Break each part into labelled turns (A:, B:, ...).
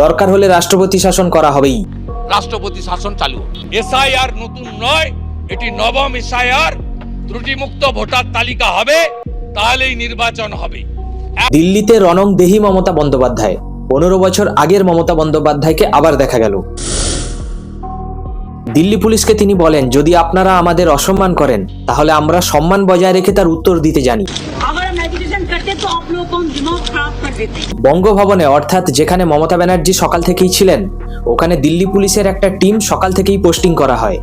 A: দরকার হলে রাষ্ট্রপতি শাসন করা হবেই।
B: রাষ্ট্রপতি শাসন চালু। এসআইআর নতুন নয়, এটি নবম এসআইআর। ত্রুটিমুক্ত ভোটার তালিকা হবে, তাহলেই নির্বাচন হবে।
A: দিল্লিতে রণংদেহী মমতা বন্দ্যোপাধ্যায়। 15 বছর আগের মমতা বন্দ্যোপাধ্যায়কে আবার দেখা গেল। দিল্লি পুলিশকে তিনি বলেন, যদি আপনারা আমাদের অসম্মান করেন তাহলে আমরা সম্মান বজায় রেখে তার উত্তর দিতে জানি। বঙ্গভবনে, অর্থাৎ যেখানে মমতা ব্যানার্জি সকাল থেকেই ছিলেন, ওখানে দিল্লি পুলিশের একটা টিম সকাল থেকেই পোস্টিং করা হয়।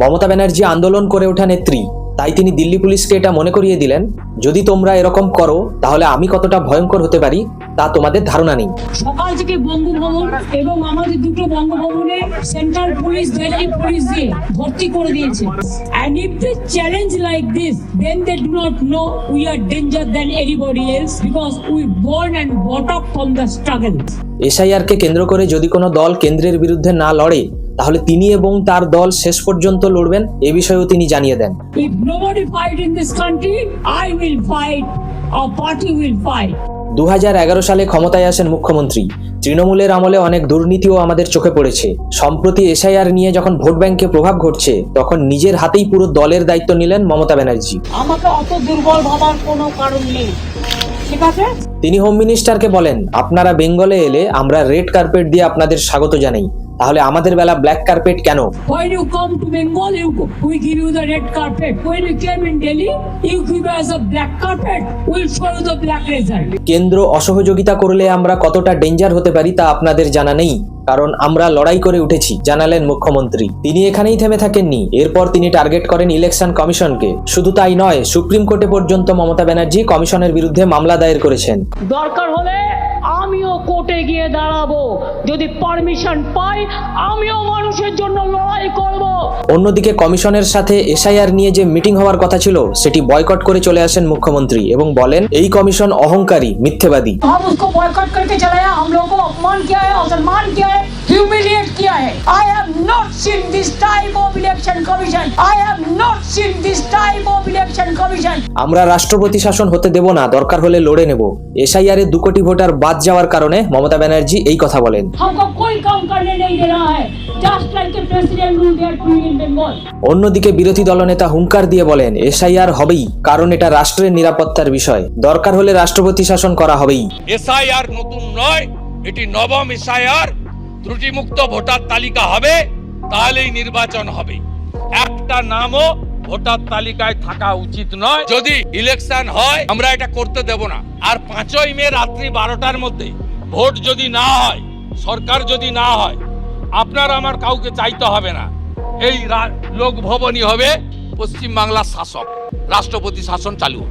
A: মমতা ব্যানার্জি আন্দোলন করে ওঠা নেত্রী, তাই তিনি দিল্লি পুলিশকে এটা মনে করিয়ে দিলেন, যদি তোমরা এরকম করো তাহলে আমি কতটা ভয়ঙ্কর হতে পারি তা তোমাদের ধারণা নেই।
C: সকাল থেকে বঙ্গভবন এবং আমাদের দুটো বঙ্গভবনে সেন্ট্রাল পুলিশ, দিল্লি পুলিশ দিয়ে ভর্তি করে দিয়েছে। And if they challenge like this, then they do not know we are danger than anybody else because we born and brought up from the struggle.
A: SIR কে কেন্দ্র করে যদি কোনো দল কেন্দ্রের বিরুদ্ধে না লড়ে তাহলে তিনি এবং তার দল শেষ পর্যন্ত লড়বেন, এ বিষয়েও তিনি জানিয়ে দেন।
C: If nobody fight in this country, I will fight, our party will fight.
A: 2011 সালে ক্ষমতায় আসেন মুখ্যমন্ত্রী। তৃণমূলের আমলে অনেক দুর্নীতিও আমাদের চোখে পড়েছে। সম্প্রতি এসআইআর নিয়ে যখন ভোট ব্যাংকে প্রভাব ঘটছে, তখন নিজের হাতেই পুরো দলের দায়িত্ব নিলেন মমতা ব্যানার্জি।
C: আমাকে অত দুর্বল ভাবার কোনো কারণ নেই, ঠিক আছে?
A: তিনি হোম মিনিস্টারকে বলেন, আপনারা বেঙ্গলে এলে আমরা রেড কার্পেট দিয়ে আপনাদের স্বাগত জানাই, তাহলে আমাদের বেলা ব্ল্যাক কার্পেট কেন?
C: When you come to Bengal, we give you the red carpet. When you came in Delhi, you give us a black carpet. We'll show you the black result.
A: কেন্দ্র অসহযোগিতা করলে আমরা কতটা ডেঞ্জার হতে পারি তা আপনাদের জানা নেই, কারণ আমরা লড়াই করে উঠেছি, জানালেন মুখ্যমন্ত্রী। তিনি এখানেই থেমে থাকেননি। এরপর তিনি টার্গেট করেন ইলেকশন কমিশনকে। শুধু তাই নয়, সুপ্রিম কোর্টে পর্যন্ত মমতা ব্যানার্জি কমিশনের বিরুদ্ধে মামলা দায়ের করেছেন।
C: দরকার হলে আমিও কোর্টে গিয়ে দাঁড়াবো, যদি পারমিশন পাই আমিও মানুষের জন্য লড়াই করব।
A: অন্যদিকে কমিশনের সাথে এসআইআর নিয়ে যে মিটিং হওয়ার কথা ছিল সেটি বয়কট করে চলে আসেন মুখ্যমন্ত্রী এবং বলেন, এই কমিশন অহংকারী, মিথ্যেবাদী।
C: हम उसको बॉयकॉट करके चले आए, हम लोगों को अपमान किया है, असम्मान किया है, ह्यूमिलिएट किया है। I have not seen this type of election commission. I have not seen this type of election commission.
A: আমরা রাষ্ট্রপতি শাসন হতে দেব না, দরকার হলে লড়ে নেব। এসআইআর এ 2 কোটি ভোটার বাদ যাওয়ার কারণে মমতা ব্যানার্জি এই কথা বলেন।
C: हमको कोई काम करने नहीं दे रहा है, just like the president rule they are doing in Bengal.
A: অন্যদিকে বিরোধী দলনেতা হুঙ্কার দিয়ে বলেন, এসআইআর হবেই, কারণ এটা রাষ্ট্রের নিরাপত্তার বিষয়, দরকার হলে রাষ্ট্রপতি শাসন করা হবেই।
B: এসআইআর নতুন নয়, এটি নবম এসআইআর। ত্রুটিমুক্ত ভোটার তালিকা হবে, তাহলেই নির্বাচন হবে। একটা নামও ভোটার তালিকায় থাকা উচিত নয়। যদি ইলেকশন হয় আমরা এটা করতে দেব না। আর 5ই মে রাত্রি 12টার মধ্যে ভোট যদি না হয়, সরকার যদি না হয়, আপনার আমার কাউকে চাইতে হবে না। এই লোকভবনই হবে পশ্চিমবাংলার শাসক, রাষ্ট্রপতি শাসন চালু।